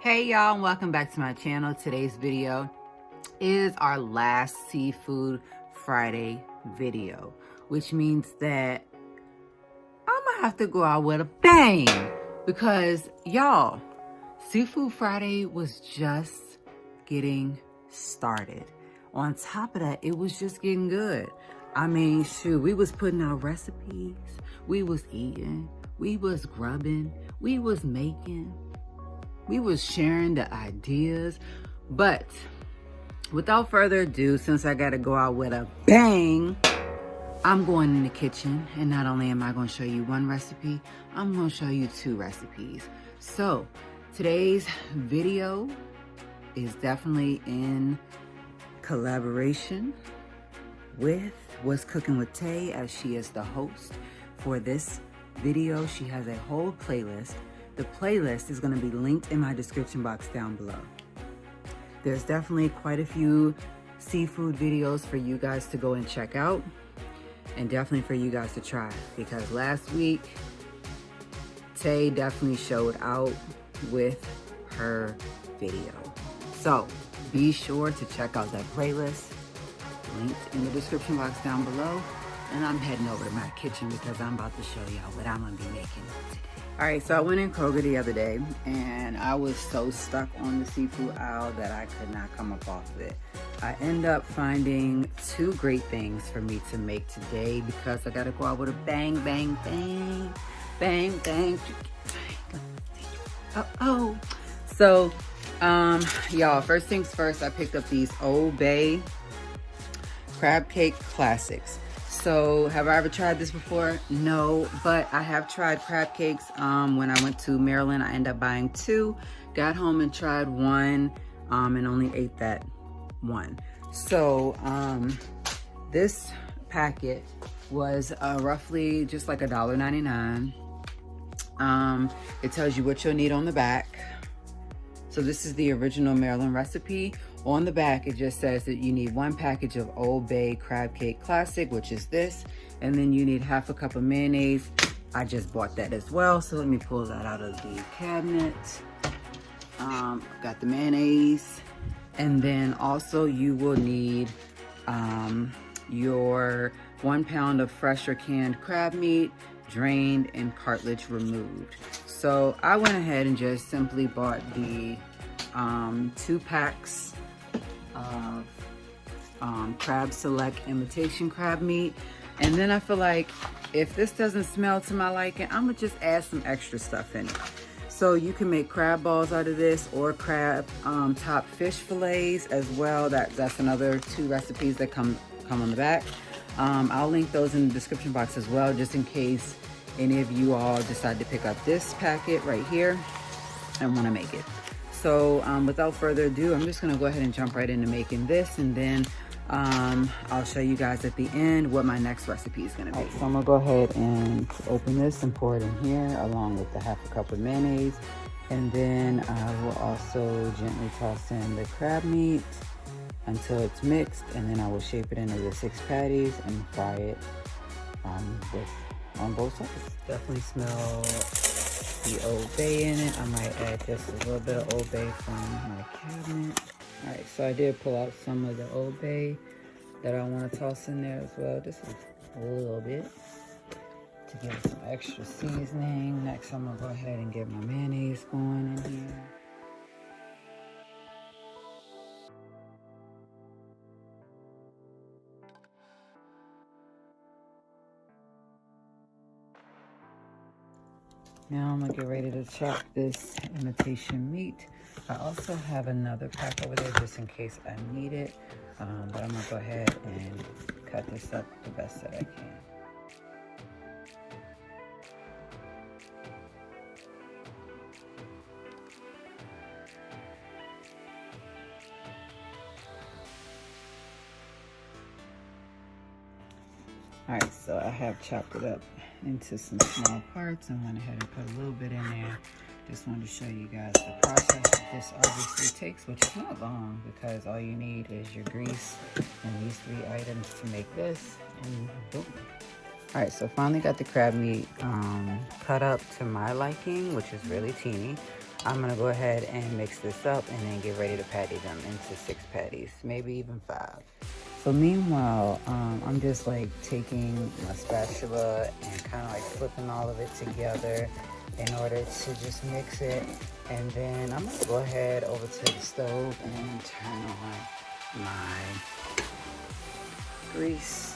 Hey y'all, and welcome back to my channel. Today's video is our last Seafood Friday video, which means that I'm gonna have to go out with a bang because y'all, Seafood Friday was just getting started. On top of that, it was just getting good. I mean, shoot, we was putting out recipes, we was eating, we was grubbing, we was making, we was sharing the ideas. But without further ado, since I gotta go out with a bang, I'm going in the kitchen, and not only am I going to show you one recipe, I'm going to show you two recipes. So today's video is definitely in collaboration with What's Cooking with Tay, as she is the host for this video. She has a whole playlist. The playlist is going to be linked in my description box down below. There's definitely quite a few seafood videos for you guys to go and check out, and definitely for you guys to try, because last week Tay definitely showed out with her video. So be sure to check out that playlist linked in the description box down below. And I'm heading over to my kitchen because I'm about to show y'all what I'm gonna be making today. All right, so I went in Kroger the other day and I was so stuck on the seafood aisle that I could not come up off of it. I end up finding two great things for me to make today because I gotta go out with a bang, bang, bang, bang, bang. Uh-oh. So, y'all, first things first, I picked up these Old Bay crab cake classics. So have I ever tried this before? No, but I have tried crab cakes. When I went to Maryland, I ended up buying two, got home and tried one, and only ate that one. So this packet was roughly just like $1.99. It tells you what you'll need on the back. So this is the original Maryland recipe. On the back, it just says that you need one package of Old Bay Crab Cake Classic, which is this, and then you need half a cup of mayonnaise. I just bought that as well, so let me pull that out of the cabinet. Got the mayonnaise, and then also you will need your 1 pound of fresh or canned crab meat, drained and cartilage removed. So I went ahead and just simply bought the 2 packs of Crab Select imitation crab meat. And then I feel like if this doesn't smell to my liking, I'm gonna just add some extra stuff in it. So you can make crab balls out of this, or crab top fish fillets as well. That's another 2 recipes that come on the back. I'll link those in the description box as well, just in case any of you all decide to pick up this packet right here and want to make it. So without further ado, I'm just going to go ahead and jump right into making this, and then I'll show you guys at the end what my next recipe is going to be. Right, so I'm going to go ahead and open this and pour it in here along with the half a cup of mayonnaise, and then I will also gently toss in the crab meat until it's mixed, and then I will shape it into the 6 patties and fry it on both sides. Definitely smell the Old Bay in it. I might add just a little bit of Old Bay from my cabinet. All right, so I did pull out some of the Old Bay that I want to toss in there as well. Just a little bit to give it some extra seasoning. Next, I'm gonna go ahead and get my mayonnaise going in here. Now I'm gonna get ready to chop this imitation meat. I also have another pack over there just in case I need it, but I'm gonna go ahead and cut this up the best that I can. All right, so I have chopped it up into some small parts and went ahead and put a little bit in there. Just wanted to show you guys the process that this obviously takes, which is not long because all you need is your grease and these 3 items to make this, and boom. All right, so finally got the crab meat cut up to my liking, which is really teeny. I'm gonna go ahead and mix this up and then get ready to patty them into 6 patties, maybe even 5. So meanwhile, I'm just like taking my spatula and kind of like flipping all of it together in order to just mix it. And then I'm gonna go ahead over to the stove and turn on my grease.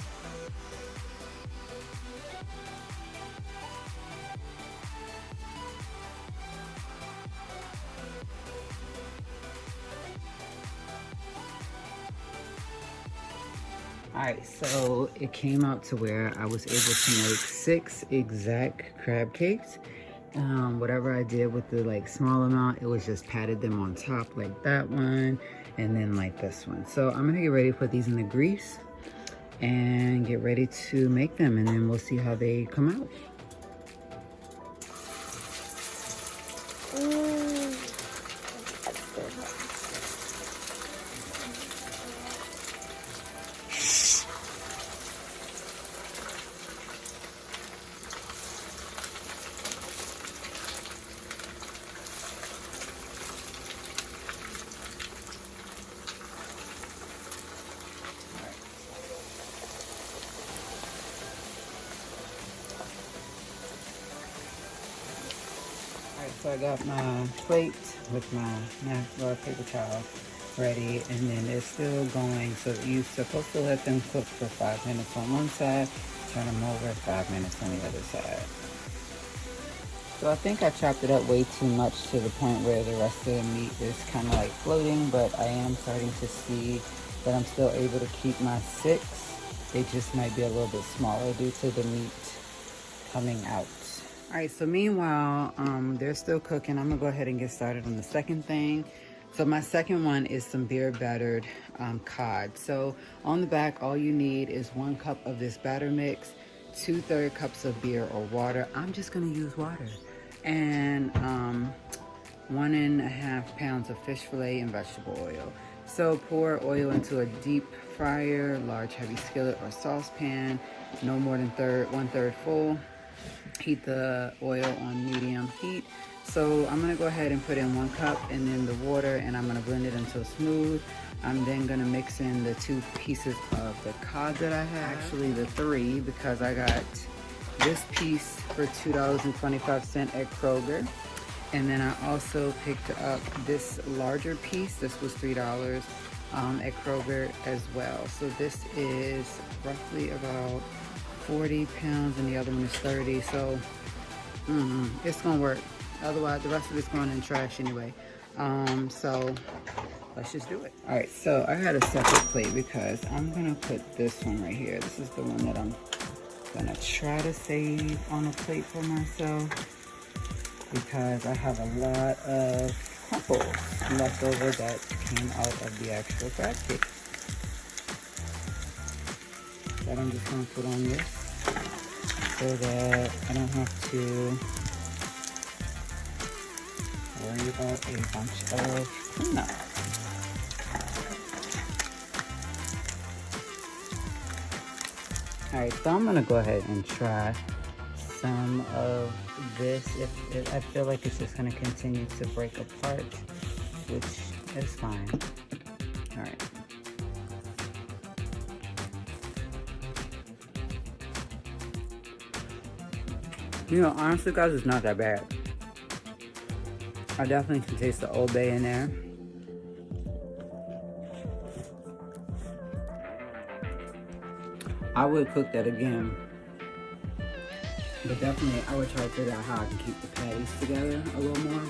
Alright, so it came out to where I was able to make 6 exact crab cakes. Whatever I did with the like small amount, it was just patted them on top like that one and then like this one. So I'm gonna get ready to put these in the grease and get ready to make them, and then we'll see how they come out. Alright, so I got my plate with my paper towel ready, and then they're still going. So you're supposed to let them cook for 5 minutes on one side, turn them over 5 minutes on the other side. So I think I chopped it up way too much to the point where the rest of the meat is kind of like floating, but I am starting to see that I'm still able to keep my 6. They just might be a little bit smaller due to the meat coming out. All right, so meanwhile, they're still cooking. I'm gonna go ahead and get started on the second thing. So my second one is some beer battered cod. So on the back, all you need is 1 cup of this batter mix, 2/3 cups of beer or water. I'm just gonna use water. And 1.5 pounds of fish fillet and vegetable oil. So pour oil into a deep fryer, large heavy skillet or saucepan, no more than 1/3 full. Heat the oil on medium heat. So I'm gonna go ahead and put in 1 cup and then the water, and I'm gonna blend it until smooth. I'm then gonna mix in the 2 pieces of the cod that I have. Actually the 3, because I got this piece for $2.25 at Kroger. And then I also picked up this larger piece. This was $3 at Kroger as well. So this is roughly about 40 pounds and the other one is 30. So it's gonna work. Otherwise the rest of it's going in the trash anyway. So let's just do it. All right, so I got a separate plate because I'm gonna put this one right here. This is the one that I'm gonna try to save on a plate for myself, because I have a lot of crumples left over that came out of the actual crab cake. That I'm just gonna put on this so that I don't have to worry about a bunch of cleanup. Alright, so I'm gonna go ahead and try some of this. If I feel like it's just gonna continue to break apart, which is fine. Alright. You know, honestly guys, it's not that bad. I definitely can taste the Old Bay in there. I would cook that again. But definitely, I would try to figure out how I can keep the patties together a little more.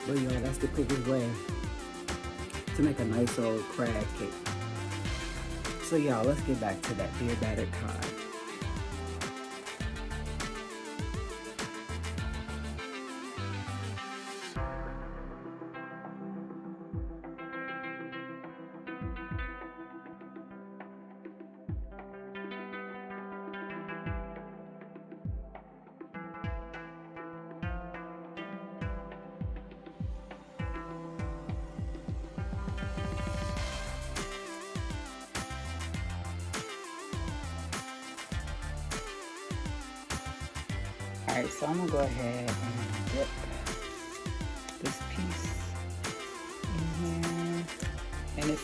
But yeah, that's the quickest way to make a nice old crab cake. So y'all, let's get back to that beer battered cod. Alright, so I'm gonna go ahead and dip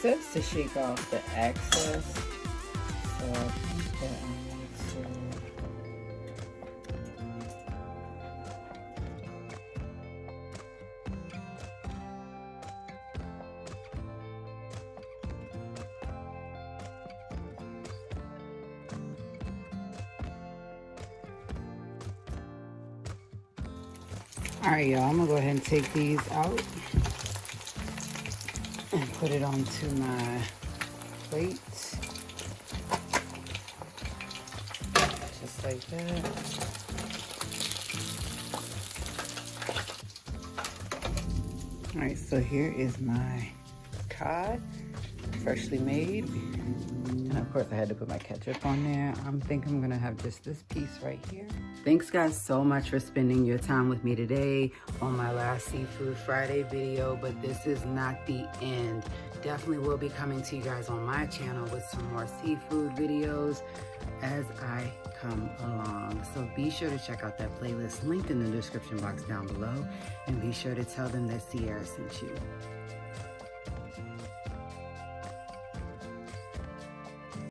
says to shake off the excess, so I think that I need to. All right, y'all, I'm gonna go ahead and take these out and put it onto my plate. Just like that. All right, so here is my cod, freshly made. And of course I had to put my ketchup on there. I think I'm gonna have just this piece right here. Thanks guys so much for spending your time with me today on my last Seafood Friday video, but this is not the end. Definitely will be coming to you guys on my channel with some more seafood videos as I come along. So be sure to check out that playlist linked in the description box down below, and be sure to tell them that Ciara sent you.